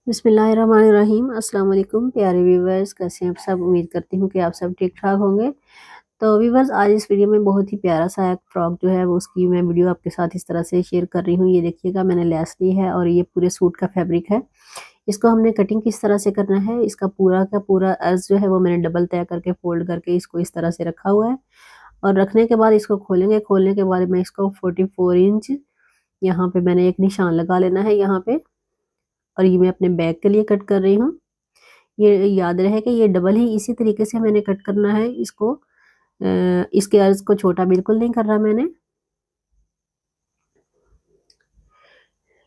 बिस्मिल्लाहिर्रहमानिर्रहीम। अस्सलाम वालेकुम प्यारे व्यूवर्स, कैसे हैं आप सब। उम्मीद करती हूँ कि आप सब ठीक ठाक होंगे। तो व्यूवर्स, आज इस वीडियो में बहुत ही प्यारा सा एक फ्रॉक जो है वो उसकी मैं वीडियो आपके साथ इस तरह से शेयर कर रही हूँ। ये देखिएगा, मैंने लेस ली है और ये पूरे सूट का फैब्रिक है। इसको हमने कटिंग किस तरह से करना है, इसका पूरा का पूरा अर्ज जो है वो मैंने डबल तय करके फोल्ड करके इसको इस तरह से रखा हुआ है। और रखने के बाद इसको खोलेंगे। खोलने के बाद मैं इसको 44 इंच यहाँ पे मैंने एक निशान लगा लेना है यहाँ पे। और ये मैं अपने बैक के लिए कट कर रही हूँ। ये याद रहे कि ये डबल ही इसी तरीके से मैंने कट करना है इसको। इसके अर्ज को छोटा बिल्कुल नहीं कर रहा मैंने।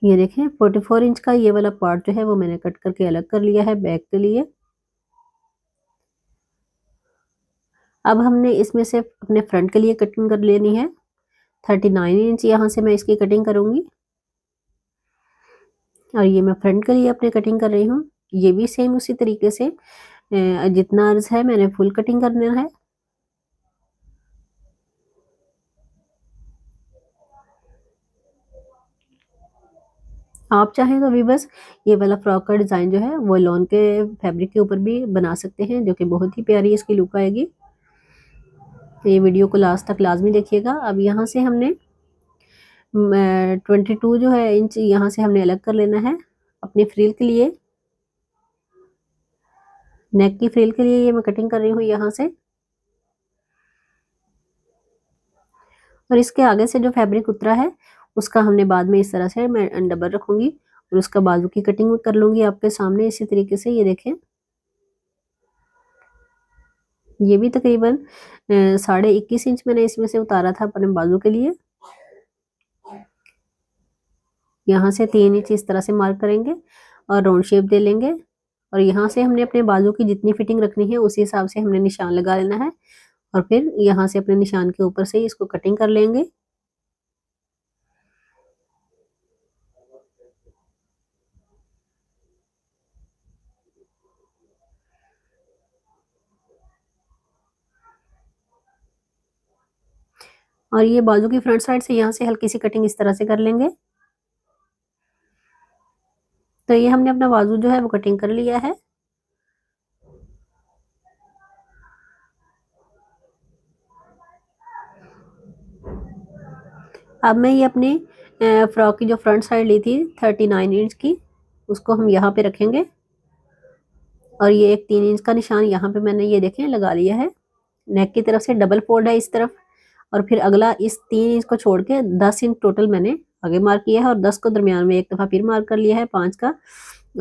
ये देखें, 44 इंच का ये वाला पार्ट जो है वो मैंने कट करके अलग कर लिया है बैक के लिए। अब हमने इसमें से अपने फ्रंट के लिए कटिंग कर लेनी है। 39 इंच यहाँ से मैं इसकी कटिंग करूंगी। और ये मैं फ्रंट के लिए अपने कटिंग कर रही हूँ। ये भी सेम उसी तरीके से जितना अर्ज है मैंने फुल कटिंग करना है। आप चाहें तो भी बस ये वाला फ्रॉक का डिज़ाइन जो है वो लॉन के फैब्रिक के ऊपर भी बना सकते हैं, जो कि बहुत ही प्यारी इसकी लुक आएगी। तो ये वीडियो को लास्ट तक लाजमी देखिएगा। अब यहाँ से हमने 22 जो है इंच यहाँ से हमने अलग कर लेना है अपनी फ्रिल के लिए। नेक की फ्रिल के लिए ये मैं कटिंग कर रही हूँ यहाँ से। और इसके आगे से जो फैब्रिक उतरा है उसका हमने बाद में इस तरह से मैं डबल रखूंगी और उसका बाजू की कटिंग कर लूंगी आपके सामने इसी तरीके से। ये देखें, ये भी तकरीबन 21.5 इंच मैंने इसमें से उतारा था अपने बाजू के लिए। यहाँ से 3 इंच इस तरह से मार्क करेंगे और राउंड शेप दे लेंगे। और यहाँ से हमने अपने बाजू की जितनी फिटिंग रखनी है उसी हिसाब से हमने निशान लगा लेना है। और फिर यहाँ से अपने निशान के ऊपर से इसको कटिंग कर लेंगे। और ये बाजू की फ्रंट साइड से यहाँ से हल्की सी कटिंग इस तरह से कर लेंगे। तो ये हमने अपना बाजू जो है वो कटिंग कर लिया है। अब मैं ये अपनी फ्रॉक की जो फ्रंट साइड ली थी 39 इंच की, उसको हम यहाँ पे रखेंगे। और ये एक 3 इंच का निशान यहाँ पे मैंने ये देखें लगा लिया है। नेक की तरफ से डबल फोल्ड है इस तरफ। और फिर अगला इस 3 इंच को छोड़ के 10 इंच टोटल मैंने आगे मार्क किया है और 10 को दरमियान में एक दफ़ा फिर मार्क कर लिया है 5 का।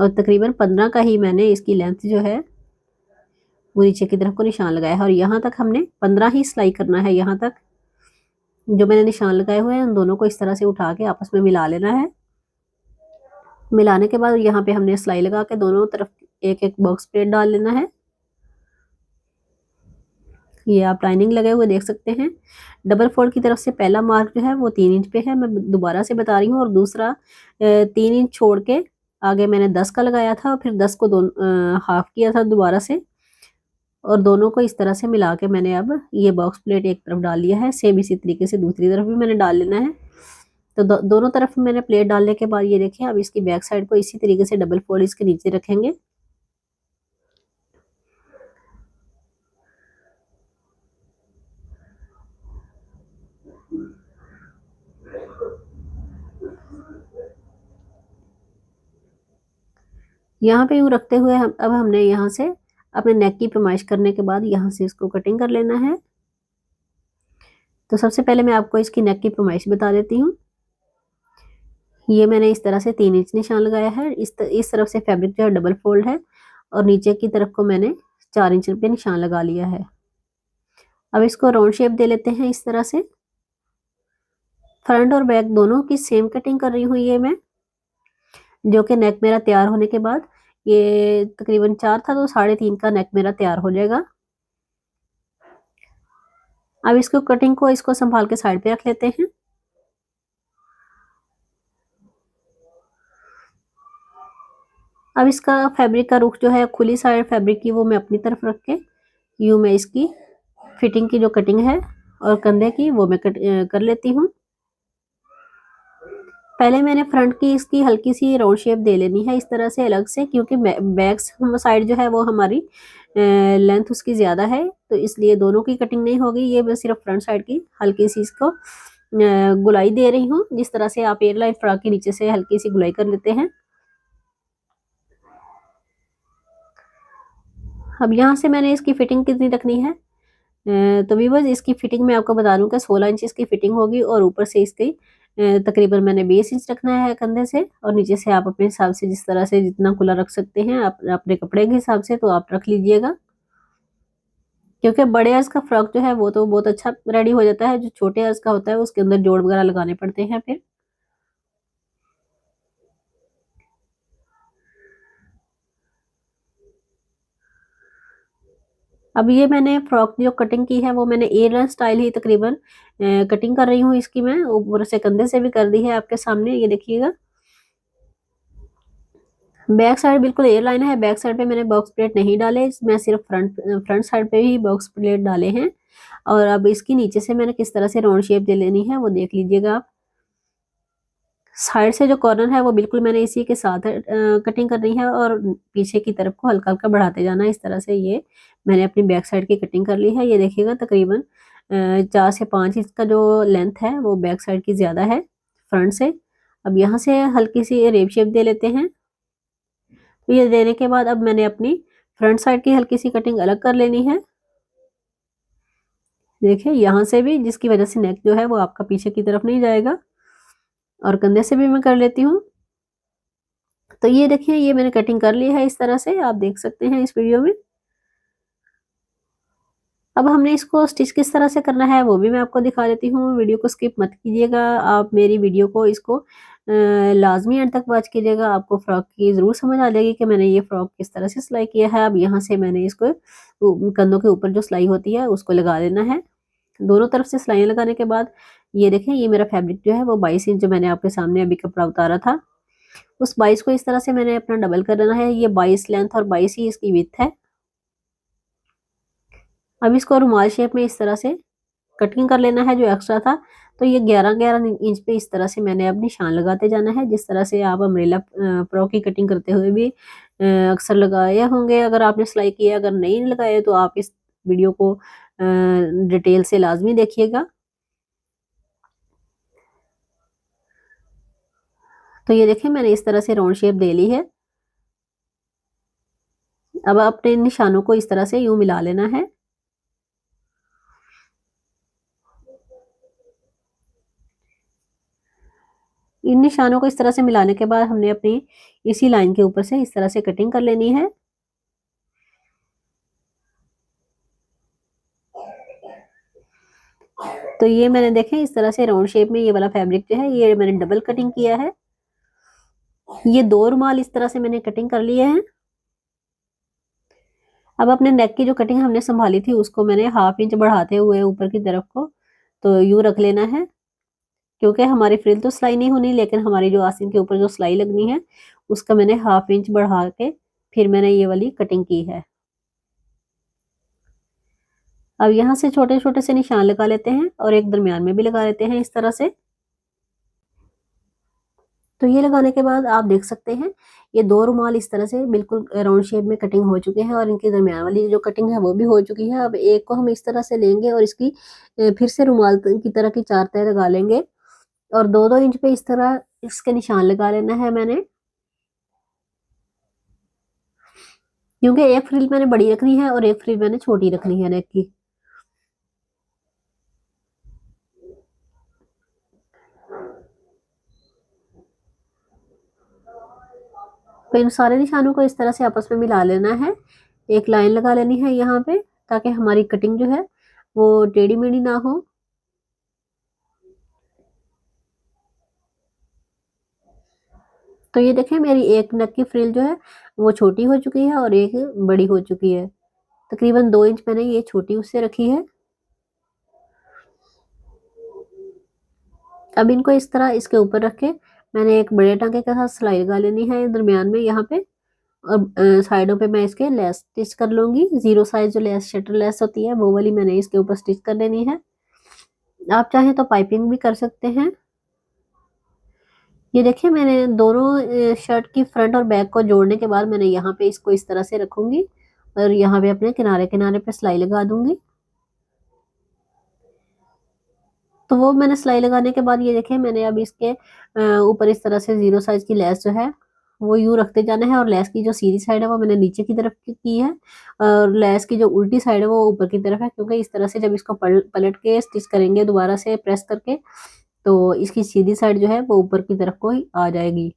और तकरीबन 15 का ही मैंने इसकी लेंथ जो है वो नीचे की तरफ को निशान लगाया है। और यहाँ तक हमने 15 ही सिलाई करना है। यहाँ तक जो मैंने निशान लगाए हुए हैं उन दोनों को इस तरह से उठा के आपस में मिला लेना है। मिलाने के बाद यहाँ पे हमने सिलाई लगा के दोनों तरफ एक एक बॉक्स प्लेट डाल लेना है। ये आप लाइनिंग लगे हुए देख सकते हैं। डबल फोल्ड की तरफ से पहला मार्क जो है वो 3 इंच पे है। मैं दोबारा से बता रही हूँ। और दूसरा 3 इंच छोड़ के आगे मैंने 10 का लगाया था और फिर 10 को हाफ किया था दोबारा से। और दोनों को इस तरह से मिला के मैंने अब ये बॉक्स प्लेट एक तरफ डाल लिया है। सेम इसी तरीके से दूसरी तरफ भी मैंने डाल लेना है। तो दोनों तरफ मैंने प्लेट डालने के बाद ये देखिए, अब इसकी बैक साइड को इसी तरीके से डबल फोल्ड इसके नीचे रखेंगे। यहाँ पे यूँ रखते हुए अब हमने यहाँ से अपने नेक की पैमाइश करने के बाद यहाँ से इसको कटिंग कर लेना है। तो सबसे पहले मैं आपको इसकी नेक की पैमाइश बता देती हूँ। ये मैंने इस तरह से 3 इंच निशान लगाया है। इस तरफ से फैब्रिक जो है डबल फोल्ड है और नीचे की तरफ को मैंने 4 इंच पे निशान लगा लिया है। अब इसको राउंड शेप दे लेते हैं इस तरह से। फ्रंट और बैक दोनों की सेम कटिंग कर रही हूँ ये मैं, जो कि नेक मेरा तैयार होने के बाद ये तकरीबन 4 था तो 3.5 का नेक मेरा तैयार हो जाएगा। अब इसको कटिंग को इसको संभाल के साइड पे रख लेते हैं। अब इसका फैब्रिक का रुख जो है खुली साइड फैब्रिक की वो मैं अपनी तरफ रख के यूँ मैं इसकी फिटिंग की जो कटिंग है और कंधे की वो मैं कर लेती हूँ। पहले मैंने फ्रंट की इसकी हल्की सी राउंड शेप दे लेनी है इस तरह से अलग से, क्योंकि बैक साइड जो है वो हमारी लेंथ उसकी ज़्यादा है, तो इसलिए दोनों की कटिंग नहीं होगी। ये मैं सिर्फ फ्रंट साइड की हल्की सी इसको गुलाई दे रही हूँ, जिस तरह से आप एयरलाइन फ्रॉक के नीचे से हल्की सी गुलाई कर लेते हैं। अब यहाँ से मैंने इसकी फिटिंग कितनी रखनी है, तो व्यूअर्स इसकी फिटिंग मैं आपको बता दूं कि 16 इंच इसकी फिटिंग होगी, और ऊपर से इसकी तकरीबन मैंने 20 इंच रखना है कंधे से, और नीचे से आप अपने हिसाब से जिस तरह से जितना खुला रख सकते हैं आप अपने कपड़े के हिसाब से, तो आप रख लीजिएगा। क्योंकि बड़े अर्ज का फ्रॉक जो है वो तो बहुत अच्छा रेडी हो जाता है, जो छोटे अर्ज का होता है उसके अंदर जोड़ वगैरह लगाने पड़ते हैं फिर। अब ये मैंने फ्रॉक जो कटिंग की है वो मैंने एयर स्टाइल ही तकरीबन कटिंग कर रही हूँ इसकी, मैं ऊपर से कंधे से भी कर दी है आपके सामने, ये देखिएगा। बैक साइड बिल्कुल एयर लाइन है, बैक साइड पे मैंने बॉक्स प्लेट नहीं डाले, मैं सिर्फ फ्रंट साइड पे ही बॉक्स प्लेट डाले हैं। और अब इसकी नीचे से मैंने किस तरह से राउंड शेप दे लेनी है वो देख लीजिएगा आप। साइड से जो कॉर्नर है वो बिल्कुल मैंने इसी के साथ कटिंग करनी है, और पीछे की तरफ को हल्का हल्का बढ़ाते जाना है इस तरह से। ये मैंने अपनी बैक साइड की कटिंग कर ली है, ये देखिएगा तकरीबन 4 से 5 इंच का जो लेंथ है वो बैक साइड की ज़्यादा है फ्रंट से। अब यहाँ से हल्की सी रेप शेप दे लेते हैं। तो ये देने के बाद अब मैंने अपनी फ्रंट साइड की हल्की सी कटिंग अलग कर लेनी है। देखिए यहाँ से भी, जिसकी वजह से नेक जो है वो आपका पीछे की तरफ नहीं जाएगा, और कंधे से भी मैं कर लेती हूँ। तो ये देखिए ये मैंने कटिंग कर ली है इस तरह से, आप देख सकते हैं इस वीडियो में। अब हमने इसको स्टिच किस तरह से करना है वो भी मैं आपको दिखा देती हूँ, वीडियो को स्किप मत कीजिएगा आप, मेरी वीडियो को इसको लाजमी एंड तक वॉच कीजिएगा, आपको फ्रॉक की ज़रूर समझ आ जाएगी कि मैंने ये फ्रॉक किस तरह से सिलाई किया है। अब यहाँ से मैंने इसको कंधों के ऊपर जो सिलाई होती है उसको लगा देना है। दोनों तरफ से सिलाइयाँ लगाने के बाद ये देखें, ये मेरा फैब्रिक जो है वो 22 इंच जो मैंने आपके सामने अभी कपड़ा उतारा था, उस 22 को इस तरह से मैंने अपना डबल कर देना है। ये 22 लेंथ और 22 ही इसकी विड्थ है। अब इसको रुमाल शेप में इस तरह से कटिंग कर लेना है जो एक्स्ट्रा था। तो ये 11-11 इंच पे इस तरह से मैंने अब निशान लगाते जाना है, जिस तरह से आप अम्ब्रेला फ्रॉक की कटिंग करते हुए भी अक्सर लगाए होंगे अगर आपने सिलाई की है। अगर नहीं लगाए तो आप इस वीडियो को डिटेल से लाजमी देखिएगा। तो ये देखें मैंने इस तरह से राउंड शेप दे ली है। अब अपने निशानों को इस तरह से यूं मिला लेना है। इन निशानों को इस तरह से मिलाने के बाद हमने अपनी इसी लाइन के ऊपर से इस तरह से कटिंग कर लेनी है। तो ये मैंने देखें इस तरह से राउंड शेप में ये वाला फैब्रिक जो है ये मैंने डबल कटिंग किया है। ये 2 रुमाल इस तरह से मैंने कटिंग कर लिए हैं। अब अपने नेक की जो कटिंग हमने संभाली थी उसको मैंने 1/2 इंच बढ़ाते हुए ऊपर की तरफ को तो यूं रख लेना है, क्योंकि हमारी फ्रिल तो सिलाई नहीं होनी, लेकिन हमारी जो आस्तीन के ऊपर जो सिलाई लगनी है उसका मैंने 1/2 इंच बढ़ा के फिर मैंने ये वाली कटिंग की है। अब यहाँ से छोटे छोटे से निशान लगा लेते हैं और एक दरमियान में भी लगा लेते हैं इस तरह से। तो ये लगाने के बाद आप देख सकते हैं ये 2 रुमाल इस तरह से बिल्कुल राउंड शेप में कटिंग हो चुके हैं, और इनके दरमियान वाली जो कटिंग है वो भी हो चुकी है। अब एक को हम इस तरह से लेंगे और इसकी फिर से रुमाल की तरह की 4 तह लगा लेंगे, और 2-2 इंच पे इस तरह इसके निशान लगा लेना है मैंने, क्योंकि एक फ्रिल मैंने बड़ी रखनी है और एक फ्रिल मैंने छोटी रखनी है नेक की। तो इन सारे निशानों को इस तरह से आपस में मिला लेना है, एक लाइन लगा लेनी है यहाँ पे, ताकि हमारी कटिंग जो है वो टेढ़ी मेढ़ी ना हो। तो ये देखें मेरी एक नेक की फ्रिल जो है वो छोटी हो चुकी है और एक बड़ी हो चुकी है, तकरीबन 2 इंच मैंने ये छोटी उससे रखी है। अब इनको इस तरह इसके ऊपर रख के मैंने एक बड़े टांके के साथ सिलाई लगा लेनी है दरमियान में यहाँ पे, और साइडों पे मैं इसके लेस स्टिच कर लूंगी। 0 साइज जो लेस शटर लेस होती है वो वाली मैंने इसके ऊपर स्टिच कर लेनी है। आप चाहें तो पाइपिंग भी कर सकते हैं। ये देखिए मैंने दोनों शर्ट की फ्रंट और बैक को जोड़ने के बाद मैंने यहाँ पे इसको इस तरह से रखूंगी और यहाँ पे अपने किनारे किनारे पे सिलाई लगा दूंगी। तो वो मैंने सिलाई लगाने के बाद ये देखिए मैंने अब इसके ऊपर इस तरह से 0 साइज की लेस जो है वो यूं रखते जाना है और लेस की जो सीधी साइड है वो मैंने नीचे की तरफ की है और लेस की जो उल्टी साइड है वो ऊपर की तरफ है, क्योंकि इस तरह से जब इसको पलट के स्टिच करेंगे दोबारा से प्रेस करके तो इसकी सीधी साइड जो है वो ऊपर की तरफ को ही आ जाएगी।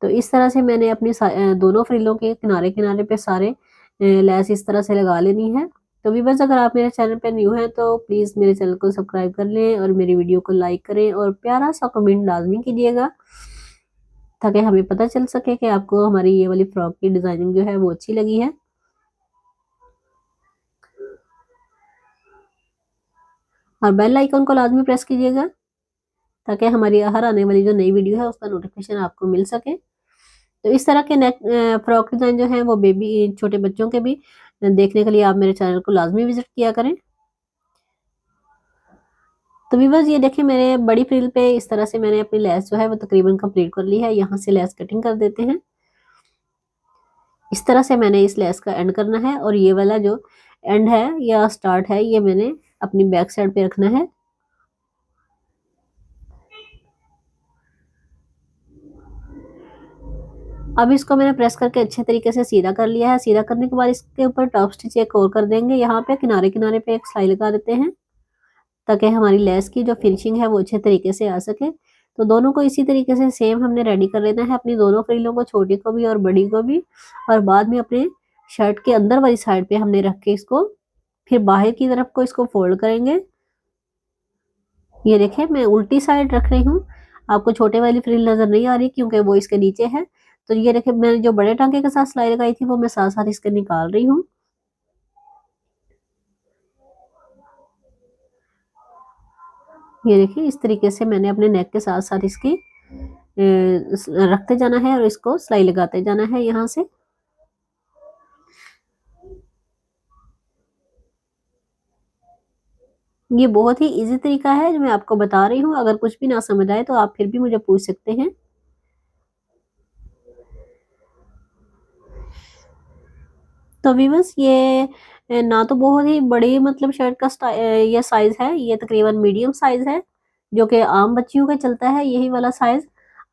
तो इस तरह से मैंने अपनी दोनों फ्रिलों के किनारे किनारे पे सारे लेस इस तरह से लगा लेनी है। तो व्यूअर्स अगर आप मेरे चैनल पे न्यू हैं तो प्लीज़ मेरे चैनल को सब्सक्राइब कर लें और मेरी वीडियो को लाइक करें और प्यारा सा कमेंट लाजमी कीजिएगा ताकि हमें पता चल सके कि आपको हमारी ये वाली फ्रॉक की डिज़ाइनिंग जो है वो अच्छी लगी है। और बेल आइकन को लाजमी प्रेस कीजिएगा ताकि हमारी हर आने वाली जो नई वीडियो है उसका नोटिफिकेशन आपको मिल सके। तो इस तरह के नेक फ्रॉक डिज़ाइन जो है वो बेबी छोटे बच्चों के भी देखने के लिए आप मेरे चैनल को लाजमी विजिट किया करें। तो व्यूअर्स ये देखिए मेरे बड़ी फ्रिल पे इस तरह से मैंने अपनी लेस जो है वो तकरीबन कंप्लीट कर ली है। यहाँ से लेस कटिंग कर देते हैं। इस तरह से मैंने इस लेस का एंड करना है और ये वाला जो एंड है या स्टार्ट है ये मैंने अपनी बैक साइड पे रखना है। अब इसको मैंने प्रेस करके अच्छे तरीके से सीधा कर लिया है। सीधा करने के बाद इसके ऊपर टॉप स्टिच एक और कर देंगे। यहाँ पे किनारे किनारे पे एक सिलाई लगा देते हैं ताकि हमारी लेस की जो फिनिशिंग है वो अच्छे तरीके से आ सके। तो दोनों को इसी तरीके से सेम हमने रेडी कर लेना है, अपनी दोनों फ्रिलों को, छोटी को भी और बड़ी को भी। और बाद में अपने शर्ट के अंदर वाली साइड पे हमने रख के इसको फिर बाहर की तरफ को इसको फोल्ड करेंगे। ये देखिए मैं उल्टी साइड रख रही हूँ, आपको छोटे वाली फ्रिल नजर नहीं आ रही क्योंकि वो इसके नीचे है। तो ये देखिए मैंने जो बड़े टांके के साथ सिलाई लगाई थी वो मैं साथ साथ इसके निकाल रही हूँ। ये देखिए इस तरीके से मैंने अपने नेक के साथ साथ इसकी रखते जाना है और इसको सिलाई लगाते जाना है यहाँ से। ये बहुत ही इजी तरीका है जो मैं आपको बता रही हूँ। अगर कुछ भी ना समझ आए तो आप फिर भी मुझे पूछ सकते हैं। तो वीवर्स ये ना तो बहुत ही बड़ी मतलब शर्ट का ये साइज है, ये तकरीबन मीडियम साइज है जो कि आम बच्चियों का चलता है। यही वाला साइज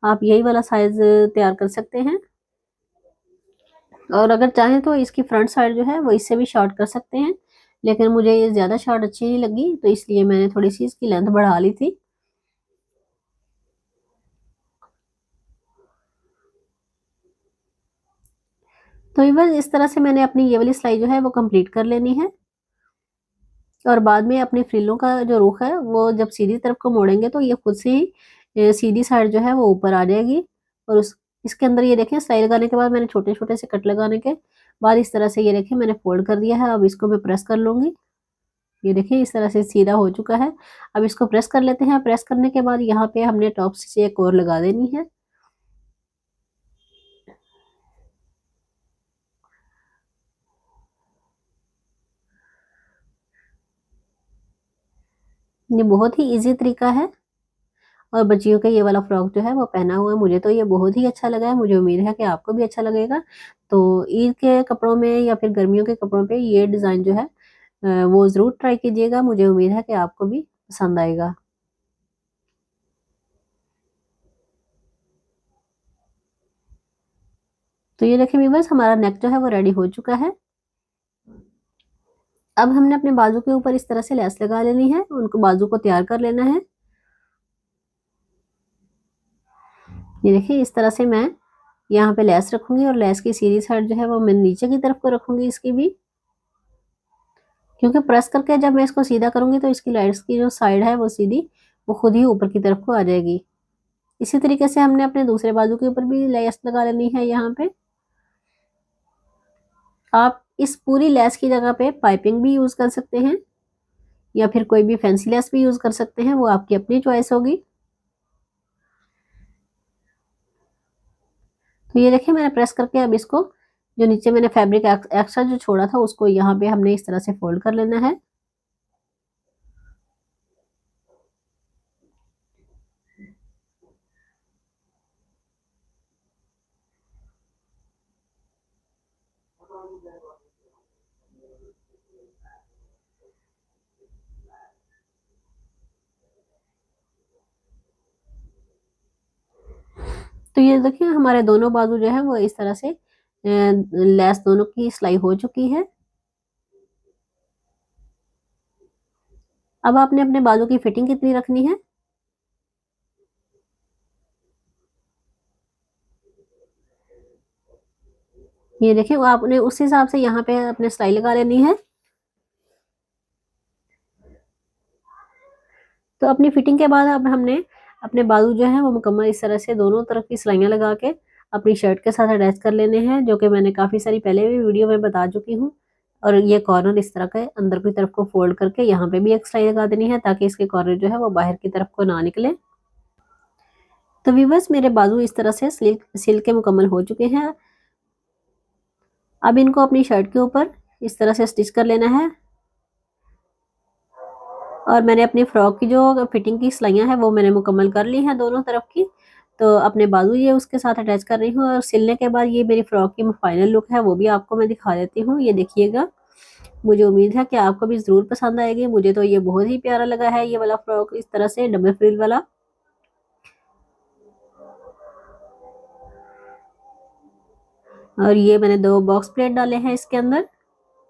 आप यही वाला साइज तैयार कर सकते हैं और अगर चाहें तो इसकी फ्रंट साइड जो है वो इससे भी शॉर्ट कर सकते हैं, लेकिन मुझे ये ज़्यादा शॉर्ट अच्छी नहीं लगी तो इसलिए मैंने थोड़ी सी इसकी लेंथ बढ़ा ली थी। तो बस इस तरह से मैंने अपनी ये वाली सिलाई जो है वो कंप्लीट कर लेनी है और बाद में अपनी फ्रिलों का जो रुख है वो जब सीधी तरफ को मोड़ेंगे तो ये खुद से ही सीधी साइड जो है वो ऊपर आ जाएगी। और उस इसके अंदर ये देखें सिलाई लगाने के बाद मैंने छोटे छोटे से कट लगाने के बाद इस तरह से ये देखें मैंने फोल्ड कर दिया है। अब इसको मैं प्रेस कर लूंगी। ये देखिए इस तरह से सीधा हो चुका है। अब इसको प्रेस कर लेते हैं। प्रेस करने के बाद यहाँ पे हमने टॉप स्टिच एक और लगा देनी है। ये बहुत ही इजी तरीका है और बच्चियों का ये वाला फ्रॉक जो है वो पहना हुआ है, मुझे तो ये बहुत ही अच्छा लगा है। मुझे उम्मीद है कि आपको भी अच्छा लगेगा। तो ईद के कपड़ों में या फिर गर्मियों के कपड़ों पे ये डिज़ाइन जो है वो ज़रूर ट्राई कीजिएगा। मुझे उम्मीद है कि आपको भी पसंद आएगा। तो ये देखिए व्यूअर्स हमारा नेक जो है वो रेडी हो चुका है। अब हमने अपने बाजू के ऊपर इस तरह से लेस लगा लेनी है, उनको बाजू को तैयार कर लेना है। ये देखिए इस तरह से मैं यहाँ पे लेस रखूंगी और लेस की सीधी साइड जो है वो मैं नीचे की तरफ को रखूंगी इसकी भी, क्योंकि प्रेस करके जब मैं इसको सीधा करूंगी तो इसकी लेस की जो साइड है वो सीधी वो खुद ही ऊपर की तरफ को आ जाएगी। इसी तरीके से हमने अपने दूसरे बाजू के ऊपर भी लेस लगा लेनी है। यहाँ पे आप इस पूरी लेस की जगह पे पाइपिंग भी यूज कर सकते हैं या फिर कोई भी फैंसी लेस भी यूज कर सकते हैं, वो आपकी अपनी चॉइस होगी। तो ये देखिए मैंने प्रेस करके अब इसको जो नीचे मैंने फैब्रिक एक्स्ट्रा जो छोड़ा था उसको यहाँ पे हमने इस तरह से फोल्ड कर लेना है। तो ये देखिए हमारे दोनों बाजू जो है वो इस तरह से लेस दोनों की सिलाई हो चुकी है। अब आपने अपने बाजू की फिटिंग कितनी रखनी है, ये देखिए आपने उस हिसाब से यहाँ पे अपने सिलाई लगा लेनी है। तो अपनी फिटिंग के बाद अब हमने अपने बाजू जो है वो मुकम्मल इस तरह से दोनों तरफ की सिलाइयाँ लगा के अपनी शर्ट के साथ अटैच कर लेने हैं, जो कि मैंने काफ़ी सारी पहले भी वीडियो में बता चुकी हूँ। और ये कॉर्नर इस तरह का अंदर की तरफ को फोल्ड करके यहाँ पे भी एक सिलाई लगा देनी है, ताकि इसके कॉर्नर जो है वो बाहर की तरफ को ना निकले। तो व्यूअर्स मेरे बाजू इस तरह से सिल के मुकम्मल हो चुके हैं। अब इनको अपनी शर्ट के ऊपर इस तरह से स्टिच कर लेना है। और मैंने अपनी फ्रॉक की जो फिटिंग की सिलाइयाँ हैं वो मैंने मुकम्मल कर ली हैं दोनों तरफ की। तो अपने बाजू ये उसके साथ अटैच कर रही हूँ, और सिलने के बाद ये मेरी फ्रॉक की फाइनल लुक है वो भी आपको मैं दिखा देती हूँ। ये देखिएगा, मुझे उम्मीद है कि आपको भी ज़रूर पसंद आएगी। मुझे तो ये बहुत ही प्यारा लगा है, ये वाला फ्रॉक इस तरह से डबल फ्रिल वाला। और ये मैंने 2 बॉक्स प्लेट डाले हैं इसके अंदर,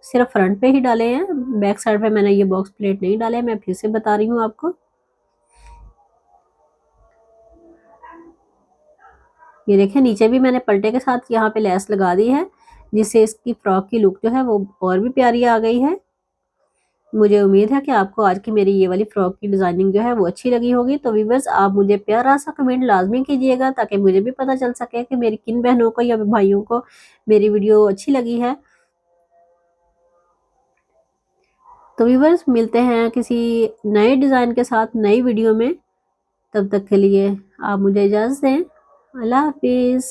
सिर्फ फ्रंट पे ही डाले हैं, बैक साइड पे मैंने ये बॉक्स प्लेट नहीं डाले। मैं फिर से बता रही हूँ आपको। ये देखें नीचे भी मैंने पलटे के साथ यहाँ पे लेस लगा दी है, जिससे इसकी फ्रॉक की लुक जो है वो और भी प्यारी आ गई है। मुझे उम्मीद है कि आपको आज की मेरी ये वाली फ्रॉक की डिजाइनिंग जो है वो अच्छी लगी होगी। तो व्यूअर्स आप मुझे प्यारा सा कमेंट लाजमी कीजिएगा, ताकि मुझे भी पता चल सके कि मेरी किन बहनों को या भाइयों को मेरी वीडियो अच्छी लगी है। तो व्यूअर्स मिलते हैं किसी नए डिज़ाइन के साथ नई वीडियो में। तब तक के लिए आप मुझे इजाज़त दें। अल्लाह हाफिज़।